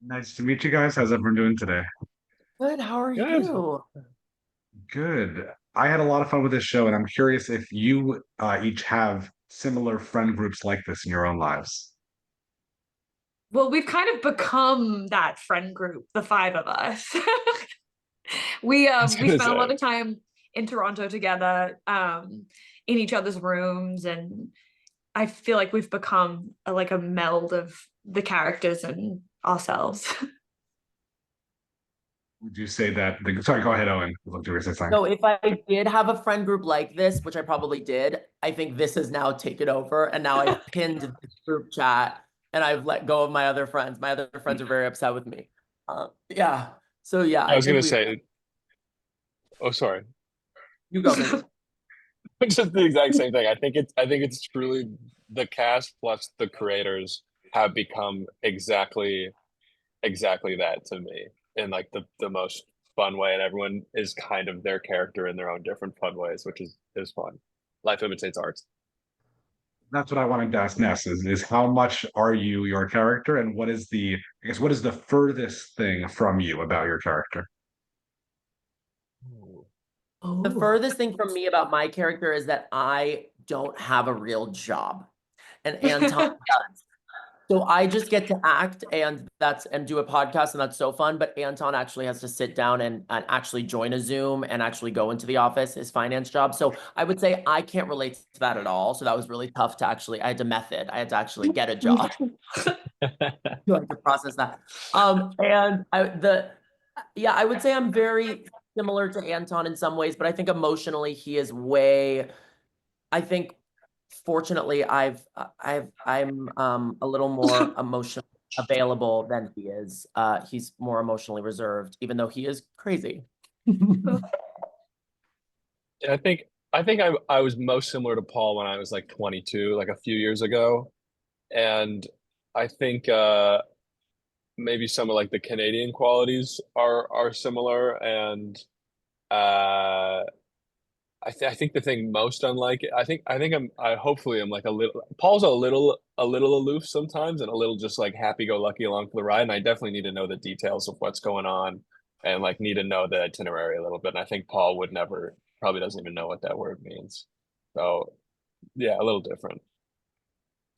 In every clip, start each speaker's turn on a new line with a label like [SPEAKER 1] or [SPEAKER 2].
[SPEAKER 1] Nice to meet you guys. How's everyone doing today?
[SPEAKER 2] Good, how are
[SPEAKER 3] Good.
[SPEAKER 2] you?
[SPEAKER 1] Good. I had a lot of fun with this show, and I'm curious if you each have similar friend groups like this in your own lives.
[SPEAKER 3] Well, we've kind of become that friend group, the five of us. We
[SPEAKER 2] I
[SPEAKER 3] um
[SPEAKER 2] was
[SPEAKER 3] we
[SPEAKER 2] gonna
[SPEAKER 3] spent a lot
[SPEAKER 2] say,
[SPEAKER 3] of time in Toronto together, in each other's rooms, and I feel like we've become like a meld of the characters and ourselves.
[SPEAKER 1] Would you say that sorry, go ahead, Owen. Look, you were saying something.
[SPEAKER 2] so if I did have a friend group like this, which I probably did, I think this has now taken over, and now I've pinned this group chat, and I've let go of my other friends. My other friends are very upset with me. Yeah. So yeah,
[SPEAKER 3] Yeah.
[SPEAKER 2] I
[SPEAKER 4] I was
[SPEAKER 2] think
[SPEAKER 4] gonna
[SPEAKER 2] we.
[SPEAKER 4] say, oh, sorry,
[SPEAKER 2] You go, baby.
[SPEAKER 4] just the exact same thing. I think it's truly the cast plus the creators have become exactly that to me in like the most fun way, and everyone is kind of their character in their own different fun ways, which is fun. Life imitates art.
[SPEAKER 1] That's what I wanted to ask Ness is how much are you your character, and I guess what is the furthest thing from you about your character?
[SPEAKER 2] The
[SPEAKER 3] Oh.
[SPEAKER 2] furthest thing from me about my character is that I don't have a real job, and Anton does. So I just get to act and do a podcast, and that's so fun. But Anton actually has to sit down and actually join a Zoom and actually go into the office, his finance job. So I would say I can't relate to that at all. So that was really tough to actually, I had to method. I had to actually get a job to process that. And I the yeah, I would say I'm very similar to Anton in some ways, but I think emotionally he is way, I think fortunately I'm a little more emotionally available than he is. He's more emotionally reserved, even though he is crazy.
[SPEAKER 4] And I think I was most similar to Paul when I was like 22, like a few years ago, and I think maybe some of like the Canadian qualities are similar, and uh I think the thing most unlike it, I think I hopefully I'm like a little Paul's a little aloof sometimes and a little just like happy go lucky along for the ride, and I definitely need to know the details of what's going on and like need to know the itinerary a little bit. And I think Paul would never probably doesn't even know what that word means. So yeah, a little different.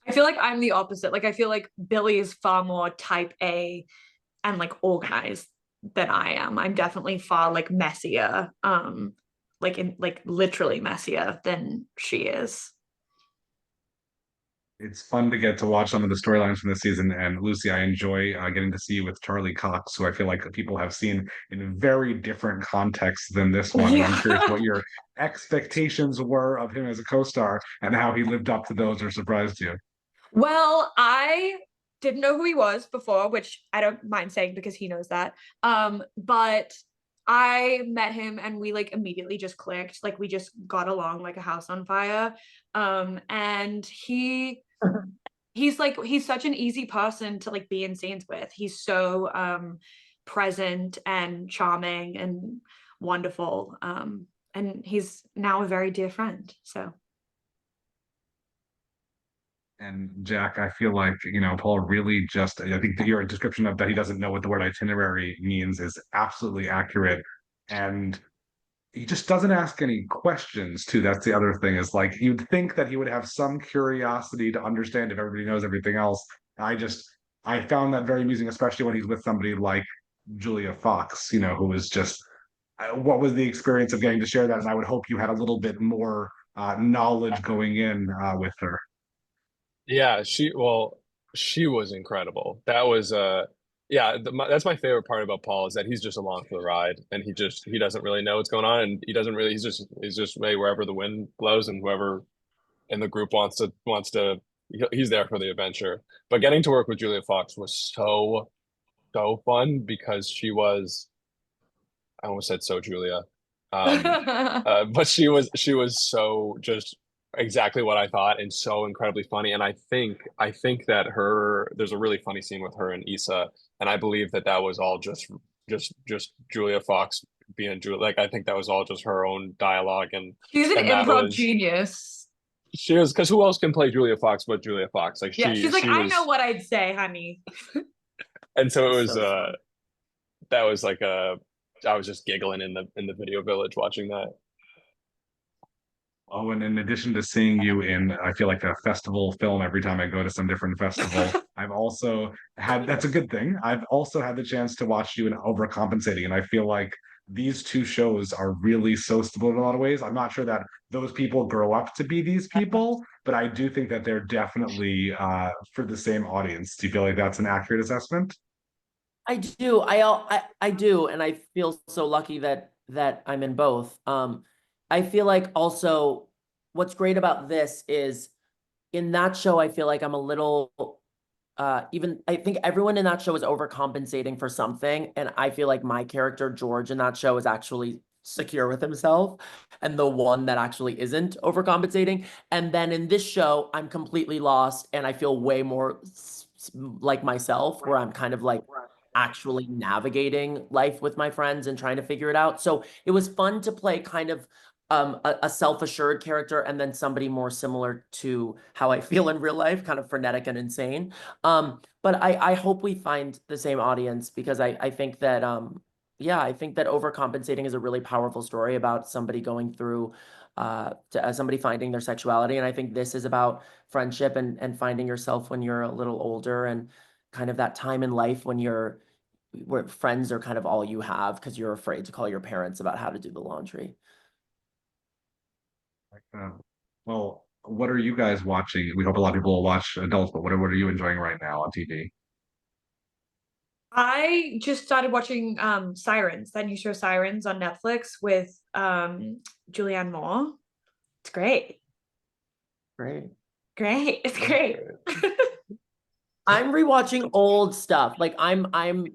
[SPEAKER 3] I feel like I'm the opposite. Like I feel like Billy is far more type A and like organized than I am. I'm definitely far like messier, like in like literally messier than she is.
[SPEAKER 1] It's fun to get to watch some of the storylines from this season. And Lucy, I enjoy getting to see you with Charlie Cox, who I feel like people have seen in very different contexts than this one. And I'm curious
[SPEAKER 3] Yeah.
[SPEAKER 1] what your expectations were of him as a co-star and how he lived up to those or surprised you.
[SPEAKER 3] Well, I didn't know who he was before, which I don't mind saying because he knows that. But I met him and we like immediately just clicked. Like we just got along like a house on fire. And he's such an easy person to like be in scenes with. He's so present and charming and wonderful. And he's now a very dear friend. So
[SPEAKER 1] And Jack, I feel like, Paul really just, I think that your description of that he doesn't know what the word itinerary means is absolutely accurate. And he just doesn't ask any questions too. That's the other thing is like you'd think that he would have some curiosity to understand if everybody knows everything else. I just I found that very amusing, especially when he's with somebody like Julia Fox, who was just what was the experience of getting to share that? And I would hope you had a little bit more knowledge going in with her.
[SPEAKER 4] Yeah, she was incredible. That was yeah, that's my favorite part about Paul is that he's just along for the ride, and he doesn't really know what's going on, and he doesn't really he's just maybe wherever the wind blows, and whoever in the group wants to he's there for the adventure. But getting to work with Julia Fox was so fun because she was, I almost said so Julia. Um, but she was so just exactly what I thought and so incredibly funny. And I think that there's a really funny scene with her and Issa, and I believe that that was all just Julia Fox being Julia. Like I think that was all just her own dialogue,
[SPEAKER 3] she's an
[SPEAKER 4] and that
[SPEAKER 3] improv
[SPEAKER 4] was
[SPEAKER 3] genius.
[SPEAKER 4] she was because who else can play Julia Fox but Julia Fox? Like
[SPEAKER 3] Yeah,
[SPEAKER 4] she
[SPEAKER 3] she's like,
[SPEAKER 4] she
[SPEAKER 3] I know
[SPEAKER 4] was
[SPEAKER 3] what I'd say, honey.
[SPEAKER 4] And so it was
[SPEAKER 2] So fun.
[SPEAKER 4] that was like I was just giggling in the video village watching that.
[SPEAKER 1] Oh, and in addition to seeing you in, I feel like a festival film every time I go to some different festival, I've also had, that's a good thing. I've also had the chance to watch you in Overcompensating. And I feel like these two shows are really so similar in a lot of ways. I'm not sure that those people grow up to be these people, but I do think that they're definitely for the same audience. Do you feel like that's an accurate assessment?
[SPEAKER 2] I do. I do, and I feel so lucky that I'm in both. I feel like also what's great about this is in that show, I feel like I'm a little even I think everyone in that show is overcompensating for something, and I feel like my character George in that show is actually secure with himself and the one that actually isn't overcompensating. And then in this show, I'm completely lost and I feel way more like myself, where I'm kind of like actually navigating life with my friends and trying to figure it out. So it was fun to play kind of a self-assured character and then somebody more similar to how I feel in real life, kind of frenetic and insane. But I hope we find the same audience, because I think that yeah, I think that Overcompensating is a really powerful story about somebody going through somebody finding their sexuality. And I think this is about friendship and finding yourself when you're a little older, and kind of that time in life when you're where friends are kind of all you have because you're afraid to call your parents about how to do the laundry.
[SPEAKER 1] Uh, well, what are you guys watching? We hope a lot of people will watch adults, but what are you enjoying right now on TV?
[SPEAKER 3] I just started watching Sirens, that new show Sirens on Netflix with Julianne Moore. It's great.
[SPEAKER 2] Great.
[SPEAKER 3] Great. It's great.
[SPEAKER 2] I'm rewatching old stuff. Like I'm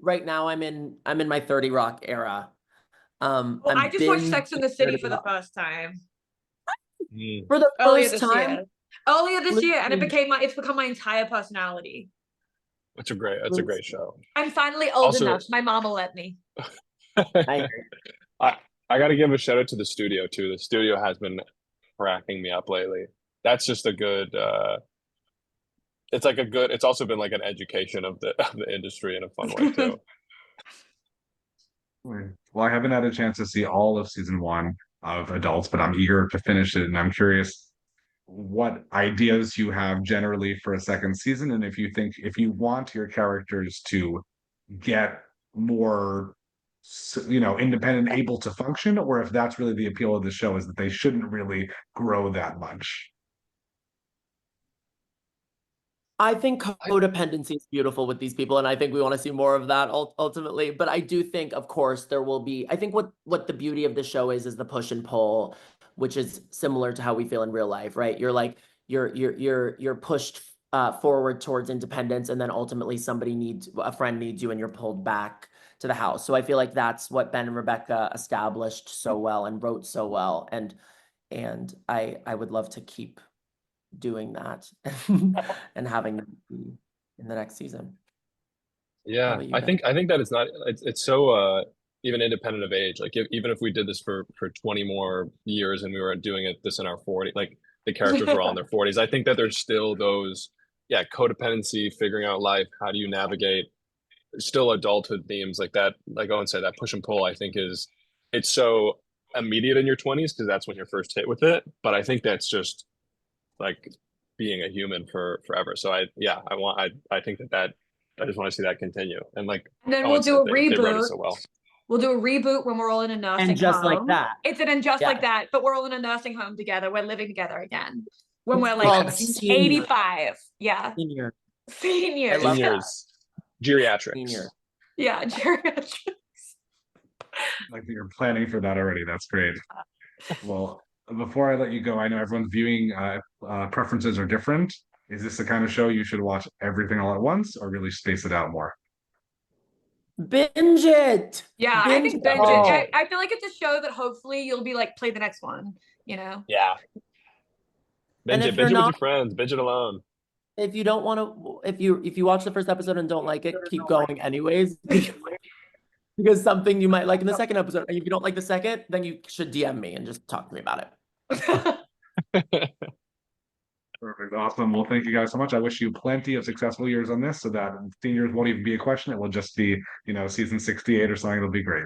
[SPEAKER 2] right now I'm in my 30 Rock era.
[SPEAKER 3] Well, I
[SPEAKER 2] I'm
[SPEAKER 3] just watched
[SPEAKER 2] been
[SPEAKER 3] Sex and the City for the first time
[SPEAKER 4] Mm.
[SPEAKER 2] for the
[SPEAKER 3] earlier
[SPEAKER 2] first
[SPEAKER 3] this
[SPEAKER 2] time.
[SPEAKER 3] year. Earlier this year, and
[SPEAKER 2] Listen,
[SPEAKER 3] it's become my entire personality.
[SPEAKER 4] That's a great show.
[SPEAKER 3] I'm finally old
[SPEAKER 4] Also,
[SPEAKER 3] enough. My mama let me.
[SPEAKER 2] I
[SPEAKER 4] I I got to give a shout out to the studio too. The studio has been cracking me up lately. That's just a good it's like a good it's also been like an education of the industry in a fun way too.
[SPEAKER 1] Right. Well, I haven't had a chance to see all of season one of Adults, but I'm eager to finish it, and I'm curious what ideas you have generally for a second season, and if you think if you want your characters to get more, independent, able to function, or if that's really the appeal of the show is that they shouldn't really grow that much.
[SPEAKER 2] I think
[SPEAKER 4] I,
[SPEAKER 2] codependency is beautiful with these people, and I think we want to see more of that ultimately. But I do think, of course, there will be. I think what the beauty of the show is the push and pull, which is similar to how we feel in real life, right? You're like you're pushed forward towards independence, and then ultimately a friend needs you, and you're pulled back to the house. So I feel like that's what Ben and Rebecca established so well and wrote so well, and I would love to keep doing that and having them be in the next season. How
[SPEAKER 4] yeah,
[SPEAKER 2] about you guys?
[SPEAKER 4] I think that it's so even independent of age. Like even if we did this for 20 more years and we were doing this in our 40, like the characters were all in their 40s, I think that there's still those yeah, codependency, figuring out life, how do you navigate still adulthood themes like that, like Owen said, that push and pull, I think it's so immediate in your 20s because that's when you're first hit with it. But I think that's just like being a human for forever. So I think that I just want to see that continue. And like
[SPEAKER 3] And then we'll
[SPEAKER 4] Owen
[SPEAKER 3] do
[SPEAKER 4] said,
[SPEAKER 3] a
[SPEAKER 4] they wrote it
[SPEAKER 3] reboot.
[SPEAKER 4] so well.
[SPEAKER 3] We'll do a reboot when we're all in a
[SPEAKER 2] And
[SPEAKER 3] nursing
[SPEAKER 2] just like
[SPEAKER 3] home.
[SPEAKER 2] that.
[SPEAKER 3] It's an and just
[SPEAKER 2] Yeah.
[SPEAKER 3] like that, but we're all in a nursing home together. We're living together again. When
[SPEAKER 2] It's
[SPEAKER 3] we're
[SPEAKER 2] called
[SPEAKER 3] like
[SPEAKER 2] senior.
[SPEAKER 3] 85. Yeah.
[SPEAKER 2] Senior. I
[SPEAKER 3] Seniors.
[SPEAKER 2] love that.
[SPEAKER 4] Seniors, geriatrics.
[SPEAKER 2] Senior.
[SPEAKER 3] Yeah, geriatrics.
[SPEAKER 1] Like you're planning for that already. That's great. Well, before I let you go, I know everyone's viewing preferences are different. Is this the kind of show you should watch everything all at once, or really space it out more?
[SPEAKER 2] Binge it.
[SPEAKER 3] Yeah, I
[SPEAKER 2] Binge
[SPEAKER 3] think
[SPEAKER 2] it
[SPEAKER 3] binge it.
[SPEAKER 2] all.
[SPEAKER 3] I feel like it's a show that hopefully you'll be like, play the next one, you know?
[SPEAKER 4] Yeah.
[SPEAKER 2] And if you're
[SPEAKER 4] Binge it with your
[SPEAKER 2] not,
[SPEAKER 4] friends, binge it alone.
[SPEAKER 2] if you don't want to, if you watch the first episode and don't like it, keep going anyways. Because something you might like in the second episode. And if you don't like the second, then you should DM me and just talk to me about it.
[SPEAKER 1] Perfect. Awesome. Well, thank you guys so much. I wish you plenty of successful years on this so that seniors won't even be a question. It will just be, season 68 or something. It'll be great.